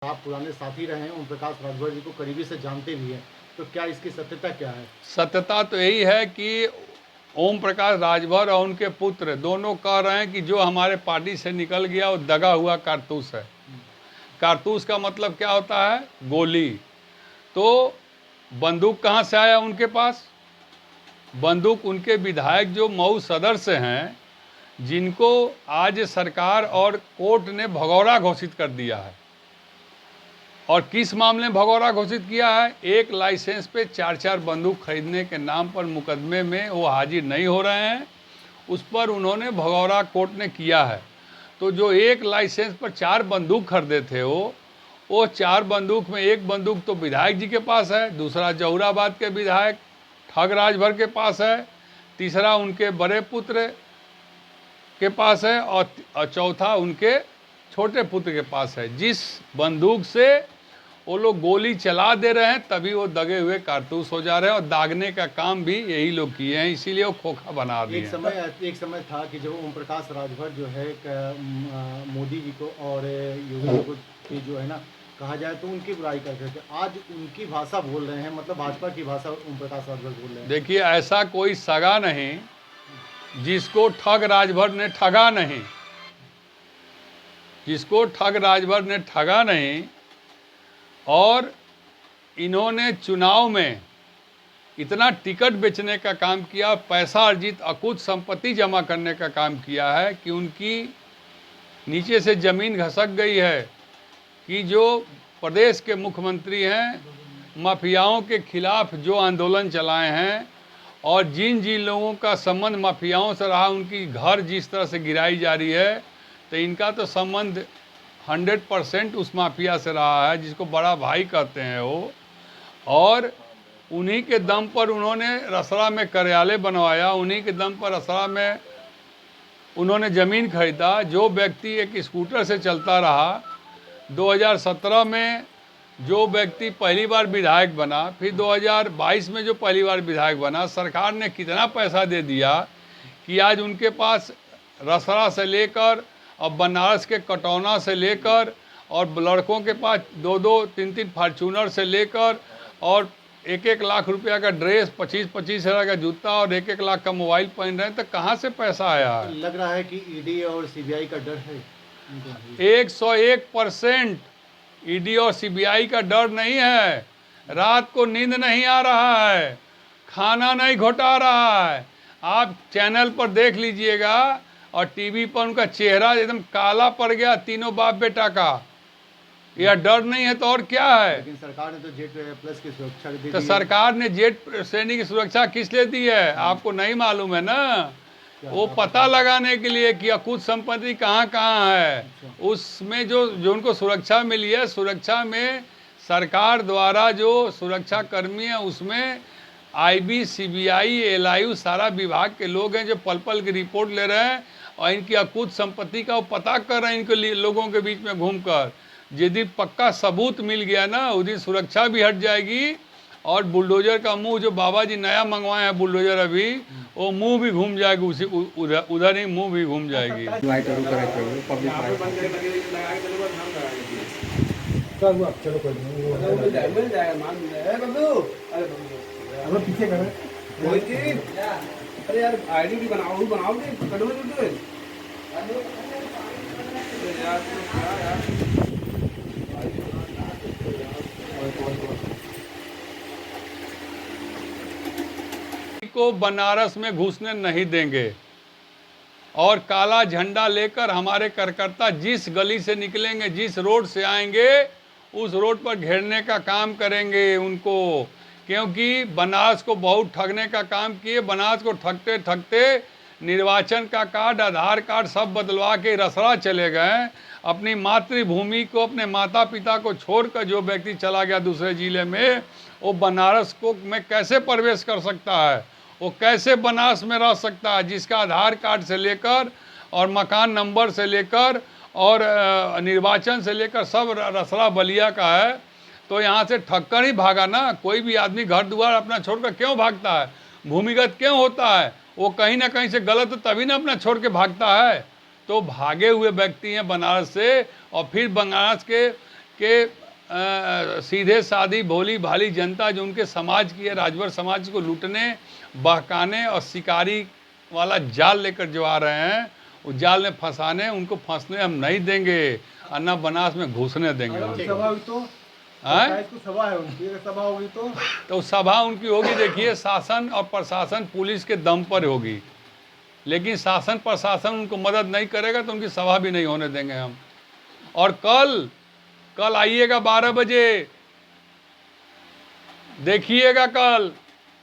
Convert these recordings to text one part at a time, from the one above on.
आप पुराने साथी रहे हैं, ओम प्रकाश राजभर जी को करीबी से जानते भी हैं, तो क्या इसकी सत्यता क्या है? सत्यता तो यही है कि ओम प्रकाश राजभर और उनके पुत्र दोनों कह रहे हैं कि जो हमारे पार्टी से निकल गया वो दगा हुआ कारतूस है। कारतूस का मतलब क्या होता है? गोली। तो बंदूक कहाँ से आया उनके पास? बंदूक उनके विधायक जो मऊ सदर से हैं, जिनको आज सरकार और कोर्ट ने भगौड़ा घोषित कर दिया है। और किस मामले में भगौड़ा घोषित किया है? एक लाइसेंस पे 4-4 बंदूक खरीदने के नाम पर मुकदमे में वो हाजिर नहीं हो रहे हैं, उस पर उन्होंने भगौड़ा कोर्ट ने किया है। तो जो एक लाइसेंस पर 4 बंदूक खरीदे थे वो 4 बंदूक में एक बंदूक तो विधायक जी के पास है, दूसरा जहुराबाद के विधायक ठग राजभर के पास है, तीसरा उनके बड़े पुत्र के पास है और चौथा उनके छोटे पुत्र के पास है। जिस बंदूक से वो लोग गोली चला दे रहे हैं तभी वो दगे हुए कारतूस हो जा रहे हैं, और दागने का काम भी यही लोग किए हैं, इसीलिए वो खोखा बना दिए हैं। एक समय था कि जब ओम प्रकाश राजभर जो है मोदी जी को और योगी जी को जो है ना कहा जाए तो उनकी बुराई करते थे, आज उनकी भाषा बोल रहे हैं, मतलब भाजपा की भाषा ओम प्रकाश राजभर बोल रहे हैं। देखिए, ऐसा कोई सगा नहीं जिसको ठग राजभर ने ठगा नहीं, जिसको ठग राजभर ने ठगा नहीं। और इन्होंने चुनाव में इतना टिकट बेचने का काम किया, पैसा अर्जित अकूत संपत्ति जमा करने का काम किया है कि उनकी नीचे से ज़मीन घसक गई है कि जो प्रदेश के मुख्यमंत्री हैं, माफियाओं के खिलाफ जो आंदोलन चलाए हैं और जिन जिन लोगों का संबंध माफियाओं से रहा, उनकी घर जिस तरह से गिराई जा रही है, तो इनका तो संबंध 100% उस माफिया से रहा है जिसको बड़ा भाई कहते हैं वो। और उन्हीं के दम पर उन्होंने रसड़ा में कार्यालय बनवाया, उन्हीं के दम पर रसड़ा में उन्होंने ज़मीन खरीदा। जो व्यक्ति एक स्कूटर से चलता रहा, 2017 में जो व्यक्ति पहली बार विधायक बना, फिर 2022 में जो पहली बार विधायक बना, सरकार ने कितना पैसा दे दिया कि आज उनके पास रसड़ा से लेकर और बनारस के कटौना से लेकर और लड़कों के पास 2-2, 3-3 फार्चूनर से लेकर और 1-1 लाख रुपया का ड्रेस, 25-25 हज़ार का जूता और 1-1 लाख का मोबाइल पहन रहे हैं, तो कहाँ से पैसा आया है? लग रहा है कि ईडी और सीबीआई का डर है। 101% ईडी और सीबीआई का डर नहीं है। रात को नींद नहीं आ रहा है, खाना नहीं घोटा रहा है। आप चैनल पर देख लीजिएगा और टीवी पर उनका चेहरा एकदम काला पड़ गया, तीनों बाप बेटा का। यह डर नहीं है तो और क्या है? लेकिन सरकार ने तो जेट प्लस की सुरक्षा दी। तो सरकार ने जेट श्रेणी की सुरक्षा किस लिए दी है? आपको नहीं मालूम है ना? वो पता लगाने के लिए कि अकुत संपत्ति कहाँ कहाँ है। उसमें जो उनको सुरक्षा मिली है, सुरक्षा में सरकार द्वारा जो सुरक्षा कर्मी है, उसमें आईबी, सीबीआई, एलआईयू सारा विभाग के लोग हैं जो पल पल की रिपोर्ट ले रहे हैं और इनकी अकुत संपत्ति का वो पता कर रहे हैं इनके लोगों के बीच में घूमकर। यदि पक्का सबूत मिल गया ना, उस दिन सुरक्षा भी हट जाएगी और बुलडोजर का मुंह जो बाबा जी नया मंगवाए हैं बुलडोजर अभी, वो मुंह भी घूम जाएगी, उसी उधर ही मुंह भी घूम जाएगी। चलो कोई पीछे कर अरे यार आईडी भी बनाओ को बनारस में घुसने नहीं देंगे और काला झंडा लेकर हमारे कार्यकर्ता जिस गली से निकलेंगे, जिस रोड से आएंगे, उस रोड पर घेरने का काम करेंगे उनको, क्योंकि बनारस को बहुत ठगने का काम किए। बनारस को ठगते ठगते निर्वाचन का कार्ड, आधार कार्ड सब बदलवा के रसड़ा चले गए। अपनी मातृभूमि को, अपने माता पिता को छोड़कर जो व्यक्ति चला गया दूसरे जिले में, वो बनारस को में कैसे प्रवेश कर सकता है? वो कैसे बनारस में रह सकता है जिसका आधार कार्ड से लेकर और मकान नंबर से लेकर और निर्वाचन से लेकर सब रसड़ा बलिया का है? तो यहाँ से ठगकर ही भागा ना। कोई भी आदमी घर द्वार अपना छोड़कर क्यों भागता है? भूमिगत क्यों होता है? वो कहीं ना कहीं से गलत तभी ना अपना छोड़ के भागता है। तो भागे हुए व्यक्ति हैं बनारस से, और फिर बनारस कि सीधे सादी भोली भाली जनता जो उनके समाज की है, राजभर समाज को लूटने, बहकाने और शिकारी वाला जाल लेकर जो आ रहे हैं, उस जाल में फंसाने, उनको फंसने हम नहीं देंगे और न बनास में घुसने देंगे अगर उनको। सभा हुई तो हैं? 27 को सभा है उनकी, अगर सभा होगी तो सभा उनकी होगी, देखिए शासन और प्रशासन पुलिस के दम पर होगी, लेकिन शासन प्रशासन उनको मदद नहीं करेगा तो उनकी सभा भी नहीं होने देंगे हम। और कल आइएगा 12 बजे, देखिएगा, कल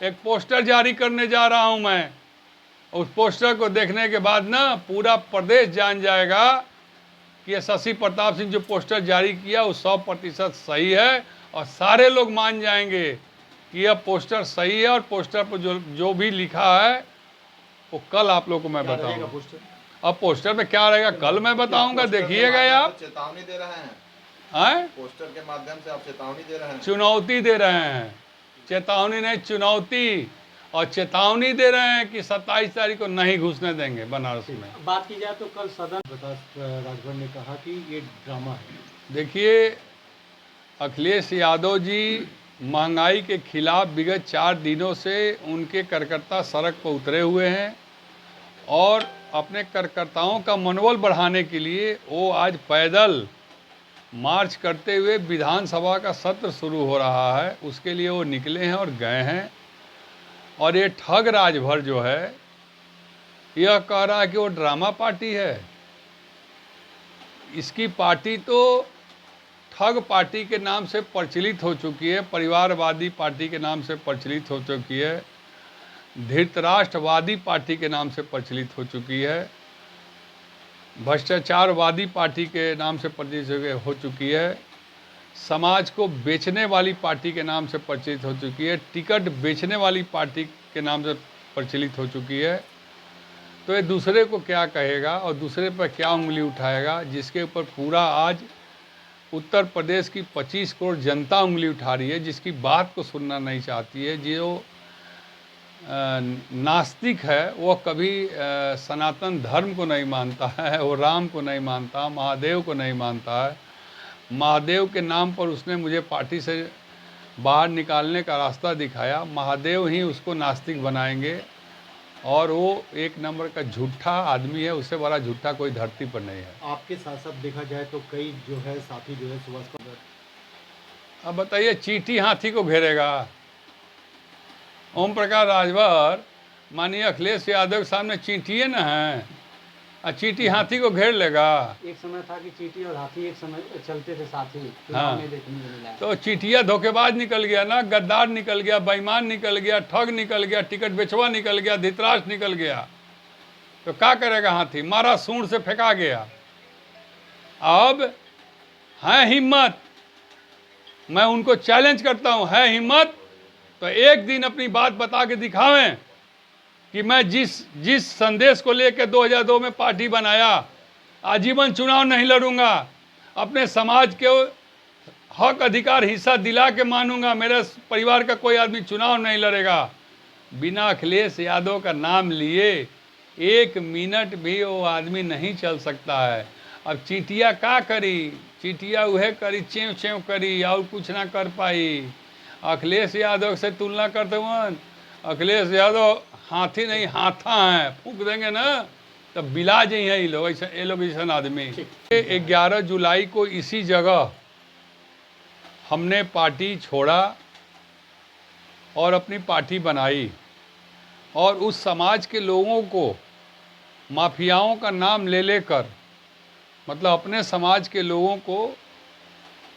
एक पोस्टर जारी करने जा रहा हूं मैं। उस पोस्टर को देखने के बाद ना पूरा प्रदेश जान जाएगा कि ये शशि प्रताप सिंह जो पोस्टर जारी किया वो 100% सही है, और सारे लोग मान जाएंगे कि यह पोस्टर सही है, और पोस्टर पर जो भी लिखा है वो कल आप लोग को मैं क्या रहेगा बताऊंगा। पोस्टर? अब पोस्टर में क्या रहेगा कल मैं बताऊंगा, देखिएगा आप। चेतावनी दे रहे हैं, हैं? पोस्टर के माध्यम से आप चेतावनी दे रहे हैं। चुनौती दे रहे हैं, चेतावनी नहीं चुनौती, और चेतावनी दे रहे हैं कि 27 तारीख को नहीं घुसने देंगे बनारस में। बात की जाए तो कल सदन प्रकाश राजभर ने कहा कि ये ड्रामा है। देखिए, अखिलेश यादव जी महंगाई के खिलाफ विगत 4 दिनों से उनके कार्यकर्ता सड़क पर उतरे हुए हैं, और अपने कार्यकर्ताओं का मनोबल बढ़ाने के लिए वो आज पैदल मार्च करते हुए विधानसभा का सत्र शुरू हो रहा है, उसके लिए वो निकले हैं और गए हैं। और ये ठग राजभर जो है यह कह रहा है कि वो ड्रामा पार्टी है। इसकी पार्टी तो ठग पार्टी के नाम से प्रचलित हो चुकी है, परिवारवादी पार्टी के नाम से प्रचलित हो चुकी है, धृतराष्ट्रवादी पार्टी के नाम से प्रचलित हो चुकी है, भ्रष्टाचारवादी पार्टी के नाम से प्रचलित हो चुकी है, समाज को बेचने वाली पार्टी के नाम से प्रचलित हो चुकी है, टिकट बेचने वाली पार्टी के नाम से प्रचलित हो चुकी है। तो ये दूसरे को क्या कहेगा और दूसरे पर क्या उंगली उठाएगा, जिसके ऊपर पूरा आज उत्तर प्रदेश की 25 करोड़ जनता उंगली उठा रही है, जिसकी बात को सुनना नहीं चाहती है। जो नास्तिक है वो कभी सनातन धर्म को नहीं मानता है, वो राम को नहीं मानता, महादेव को नहीं मानता है। महादेव के नाम पर उसने मुझे पार्टी से बाहर निकालने का रास्ता दिखाया। महादेव ही उसको नास्तिक बनाएंगे, और वो एक नंबर का झूठा आदमी है, उससे बड़ा झूठा कोई धरती पर नहीं है। आपके साथ साथ देखा जाए तो कई जो है साथी जो है सुभाष का। अब बताइए, चींटी हाथी को घेरेगा? ओम प्रकाश राजभर माननीय अखिलेश यादव के सामने चींटिए न है, और चींटी हाथी को घेर लेगा। एक समय था कि चींटी और हाथी एक समय चलते थे साथ ही, हाँ। में देखने को मिला है। तो चींटिया धोखेबाज निकल गया ना, गद्दार निकल गया, बेईमान निकल गया, ठग निकल गया, टिकट बेचवा निकल गया, धृतराष्ट्र निकल गया। तो क्या करेगा हाथी? मारा सूंड से फेंका गया। अब है हिम्मत, मैं उनको चैलेंज करता हूं, है हिम्मत तो एक दिन अपनी बात बता के दिखावें कि मैं जिस संदेश को लेकर 2002 में पार्टी बनाया, आजीवन चुनाव नहीं लड़ूंगा, अपने समाज के हक अधिकार हिस्सा दिला के मानूंगा, मेरे परिवार का कोई आदमी चुनाव नहीं लड़ेगा। बिना अखिलेश यादव का नाम लिए 1 मिनट भी वो आदमी नहीं चल सकता है। अब चींटिया क्या करी? चींटिया वह करी, चेव चेव करी, और कुछ ना कर पाई। अखिलेश यादव से तुलना करते हुए अखिलेश यादव हाथी नहीं हाथा है, फूंक देंगे ना तब बिला जी हैं ये लोग, ऐसा आदमी। 11 जुलाई को इसी जगह हमने पार्टी छोड़ा और अपनी पार्टी बनाई, और उस समाज के लोगों को माफियाओं का नाम ले लेकर, मतलब अपने समाज के लोगों को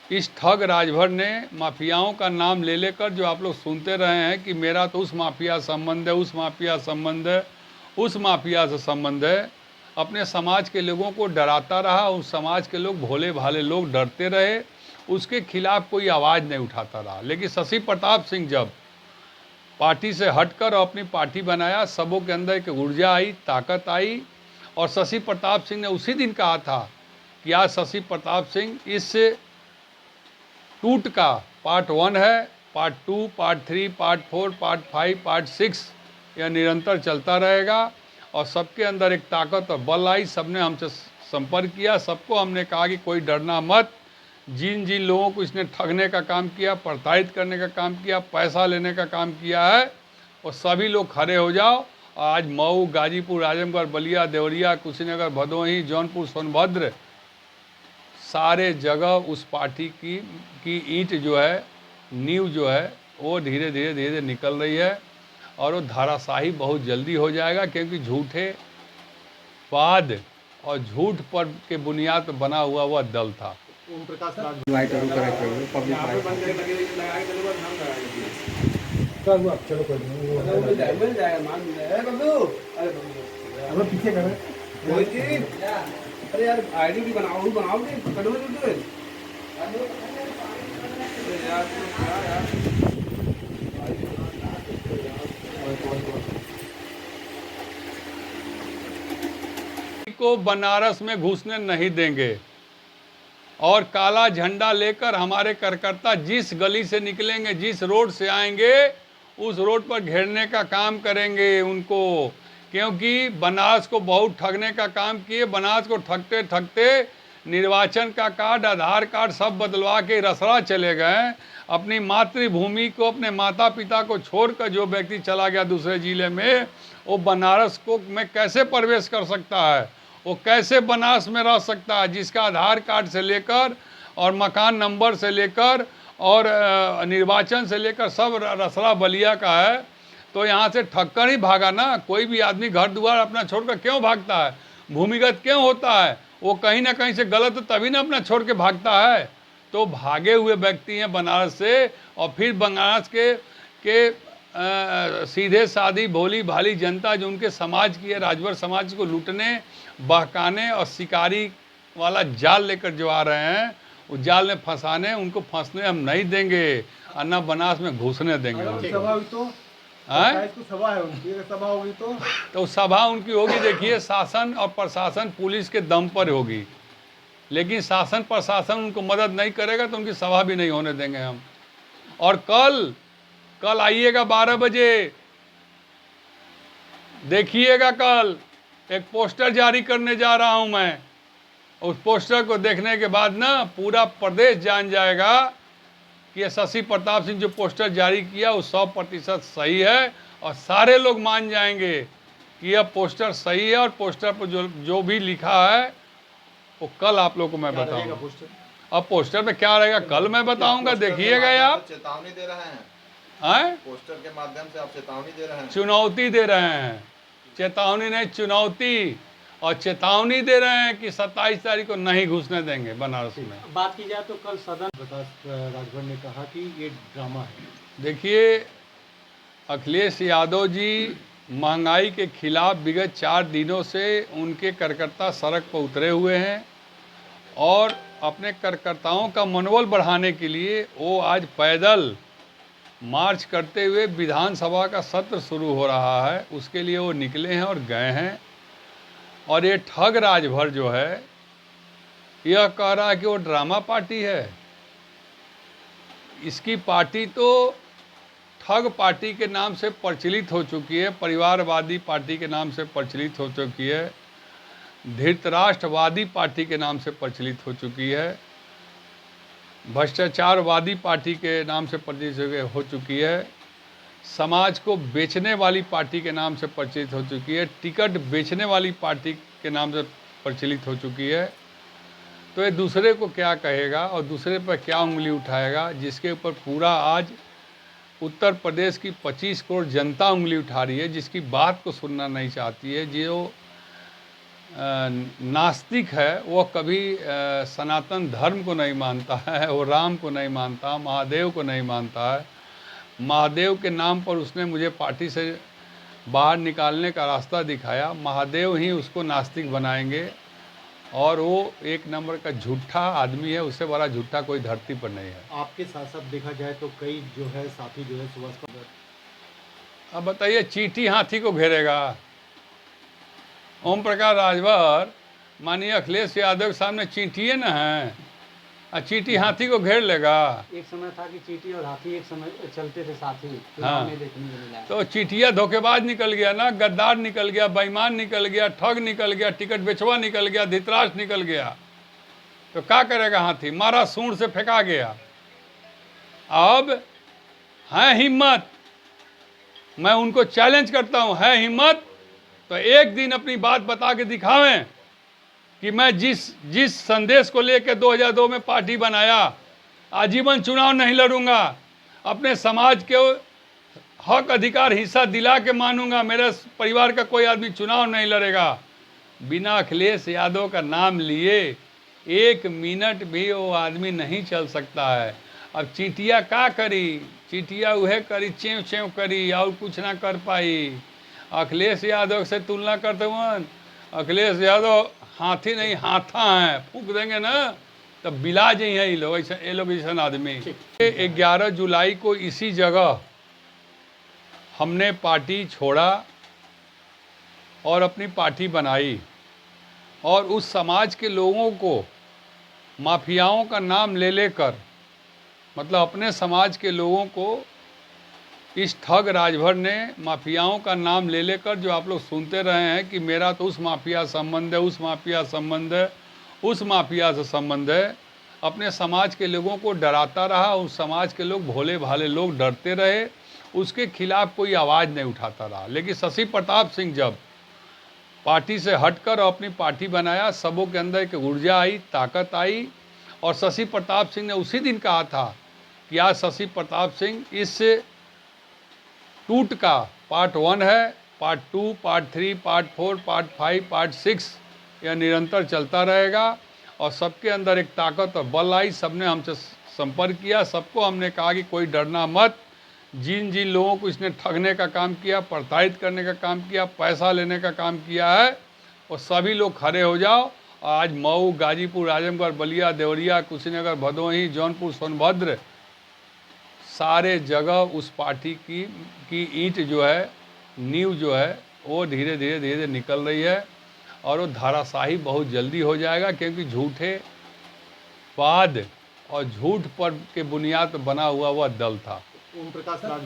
इस ठग राजभर ने माफियाओं का नाम ले लेकर, जो आप लोग सुनते रहे हैं कि मेरा तो उस माफिया संबंध है, उस माफिया संबंध है, उस माफिया से संबंध है, अपने समाज के लोगों को डराता रहा। उस समाज के लोग, भोले भाले लोग डरते रहे, उसके खिलाफ कोई आवाज़ नहीं उठाता रहा। लेकिन शशि प्रताप सिंह जब पार्टी से हटकर अपनी पार्टी बनाया, सबों के अंदर एक ऊर्जा आई, ताकत आई, और शशि प्रताप सिंह ने उसी दिन कहा था कि आज शशि प्रताप सिंह इस टूट का पार्ट 1 है, part 2, part 3, part 4, part 5, part 6 यह निरंतर चलता रहेगा। और सबके अंदर एक ताकत और बल आई, सबने हमसे संपर्क किया, सबको हमने कहा कि कोई डरना मत, जिन जिन लोगों को इसने ठगने का काम किया, प्रताड़ित करने का काम किया, पैसा लेने का काम किया है, वो सभी लोग खड़े हो जाओ। आज मऊ, गाजीपुर, आजमगढ़, बलिया, देवरिया, कुशीनगर, भदोही, जौनपुर, सोनभद्र, सारे जगह उस पार्टी की ईंट जो है, नींव जो है, वो धीरे धीरे निकल रही है और वो धाराशाही बहुत जल्दी हो जाएगा, क्योंकि झूठे वाद और झूठ पर के बुनियाद पर बना हुआ वह दल था। ओम प्रकाश राजभर चलो कोई नहीं मिल जाएगा मान बब्लू। अरे पीछे कर अरे यार आईडी भी बनाओ कटो को बनारस में घुसने नहीं देंगे और काला झंडा लेकर हमारे कार्यकर्ता जिस गली से निकलेंगे, जिस रोड से आएंगे, उस रोड पर घेरने का काम करेंगे उनको, क्योंकि बनारस को बहुत ठगने का काम किए। बनारस को ठगते ठगते निर्वाचन का कार्ड, आधार कार्ड सब बदलवा के रसड़ा चले गए। अपनी मातृभूमि को, अपने माता पिता को छोड़कर जो व्यक्ति चला गया दूसरे जिले में, वो बनारस को में कैसे प्रवेश कर सकता है? वो कैसे बनारस में रह सकता है जिसका आधार कार्ड से लेकर और मकान नंबर से लेकर और निर्वाचन से लेकर सब रसड़ा बलिया का है? तो यहाँ से ठक्कर ही भागा ना। कोई भी आदमी घर द्वार अपना छोड़कर क्यों भागता है? भूमिगत क्यों होता है? वो कहीं ना कहीं से गलत है, तभी ना अपना छोड़ के भागता है। तो भागे हुए व्यक्ति हैं बनारस से, और फिर बनारस के सीधे सादी भोली भाली जनता जो उनके समाज की है, राजभर समाज को लूटने, बहकाने और शिकारी वाला जाल लेकर जो आ रहे हैं, उस जाल में फंसाने, उनको फंसने हम नहीं देंगे और न बनारस में घुसने देंगे। सभा हुई तो सभा है उनकी, सभा होगी तो सभा उनकी होगी। देखिए, शासन और प्रशासन पुलिस के दम पर होगी, लेकिन शासन प्रशासन उनको मदद नहीं करेगा तो उनकी सभा भी नहीं होने देंगे हम। और कल आइएगा 12 बजे, देखिएगा, कल एक पोस्टर जारी करने जा रहा हूं मैं। उस पोस्टर को देखने के बाद ना पूरा प्रदेश जान जाएगा कि ये शशि प्रताप सिंह जो पोस्टर जारी किया वो 100% सही है, और सारे लोग मान जाएंगे कि यह पोस्टर सही है। और पोस्टर पर जो भी लिखा है वो कल आप लोगों को मैं बताऊंगा। अब पोस्टर में क्या रहेगा कल मैं बताऊंगा, देखिएगा आप। चेतावनी दे रहे हैं, पोस्टर के माध्यम से आप चेतावनी दे रहे हैं। चुनौती दे रहे हैं, चेतावनी नहीं चुनौती। और चेतावनी दे रहे हैं कि 27 तारीख को नहीं घुसने देंगे बनारस में। बात की जाए तो कल सदन प्रकाश राजभर ने कहा कि ये ड्रामा है। देखिए, अखिलेश यादव जी महंगाई के खिलाफ विगत 4 दिनों से उनके कार्यकर्ता सड़क पर उतरे हुए हैं, और अपने कार्यकर्ताओं का मनोबल बढ़ाने के लिए वो आज पैदल मार्च करते हुए विधानसभा का सत्र शुरू हो रहा है, उसके लिए वो निकले हैं और गए हैं। और ये ठग राजभर जो है, यह कह रहा है कि वो ड्रामा पार्टी है। इसकी पार्टी तो ठग पार्टी के नाम से प्रचलित हो चुकी है, परिवारवादी पार्टी के नाम से प्रचलित हो चुकी है, धृतराष्ट्रवादी पार्टी के नाम से प्रचलित हो चुकी है, भ्रष्टाचारवादी पार्टी के नाम से प्रचलित हो चुकी है, समाज को बेचने वाली पार्टी के नाम से प्रचलित हो चुकी है, टिकट बेचने वाली पार्टी के नाम से प्रचलित हो चुकी है। तो ये दूसरे को क्या कहेगा और दूसरे पर क्या उंगली उठाएगा, जिसके ऊपर पूरा आज उत्तर प्रदेश की 25 करोड़ जनता उंगली उठा रही है, जिसकी बात को सुनना नहीं चाहती है। जो नास्तिक है वो कभी सनातन धर्म को नहीं मानता है, वो राम को नहीं मानता, महादेव को नहीं मानता है। महादेव के नाम पर उसने मुझे पार्टी से बाहर निकालने का रास्ता दिखाया। महादेव ही उसको नास्तिक बनाएंगे, और वो एक नंबर का झूठा आदमी है, उससे बड़ा झूठा कोई धरती पर नहीं है। आपके साथ साथ देखा जाए तो कई जो है साथी जो है सुभाष। अब बताइए, चींटी हाथी को घेरेगा? ओम प्रकाश राजभर माननीय अखिलेश यादव के सामने चींटिए न है, और चींटी हाथी को घेर लेगा। एक समय था कि चींटी और हाथी एक समय चलते थे साथ ही, हाँ। देखने को मिला। तो चींटिया धोखेबाज निकल गया ना, गद्दार निकल गया, बेईमान निकल गया, ठग निकल गया, टिकट बेचवा निकल गया, धृतराष्ट्र निकल गया। तो क्या करेगा हाथी? मारा सूंड से फेंका गया। अब है हिम्मत, मैं उनको चैलेंज करता हूं, है हिम्मत तो एक दिन अपनी बात बता के दिखावें कि मैं जिस संदेश को लेकर 2002 में पार्टी बनाया, आजीवन चुनाव नहीं लड़ूंगा, अपने समाज के हक अधिकार हिस्सा दिला के मानूंगा, मेरे परिवार का कोई आदमी चुनाव नहीं लड़ेगा। बिना अखिलेश यादव का नाम लिए 1 मिनट भी वो आदमी नहीं चल सकता है। अब चीटिया का करी? चीटिया वह करी, चेव चेव करी और कुछ ना कर पाई। अखिलेश यादव से तुलना करते हुए, अखिलेश यादव हाथी नहीं हाथा है, फूंक देंगे ना तब बिला जी हैं ये लोग ऐसा आदमी। 11 जुलाई को इसी जगह हमने पार्टी छोड़ा और अपनी पार्टी बनाई और उस समाज के लोगों को माफियाओं का नाम ले लेकर, मतलब अपने समाज के लोगों को इस ठग राजभर ने माफियाओं का नाम ले लेकर, जो आप लोग सुनते रहे हैं कि मेरा तो उस माफिया संबंध है, उस माफिया संबंध है, उस माफिया से संबंध है, अपने समाज के लोगों को डराता रहा। उस समाज के लोग भोले भाले लोग डरते रहे, उसके खिलाफ कोई आवाज़ नहीं उठाता रहा। लेकिन शशि प्रताप सिंह जब पार्टी से हटकर अपनी पार्टी बनाया, सबों के अंदर एक ऊर्जा आई, ताकत आई और शशि प्रताप सिंह ने उसी दिन कहा था कि आज शशि प्रताप सिंह इस टूट का पार्ट 1 है, part 2, part 3, part 4, part 5, part 6 यह निरंतर चलता रहेगा और सबके अंदर एक ताकत और बल आई। सबने हमसे संपर्क किया, सबको हमने कहा कि कोई डरना मत। जिन जिन लोगों को इसने ठगने का काम किया, प्रताड़ित करने का काम किया, पैसा लेने का काम किया है, वो सभी लोग खड़े हो जाओ। और आज मऊ, गाजीपुर, आजमगढ़, बलिया, देवरिया, कुशीनगर, भदोही, जौनपुर, सोनभद्र, सारे जगह उस पार्टी की ईंट जो है, नींव जो है, वो धीरे धीरे निकल रही है और वो धाराशाही बहुत जल्दी हो जाएगा, क्योंकि झूठे वाद और झूठ पर के बुनियाद पर बना हुआ वह दल था। ओम प्रकाश राजभर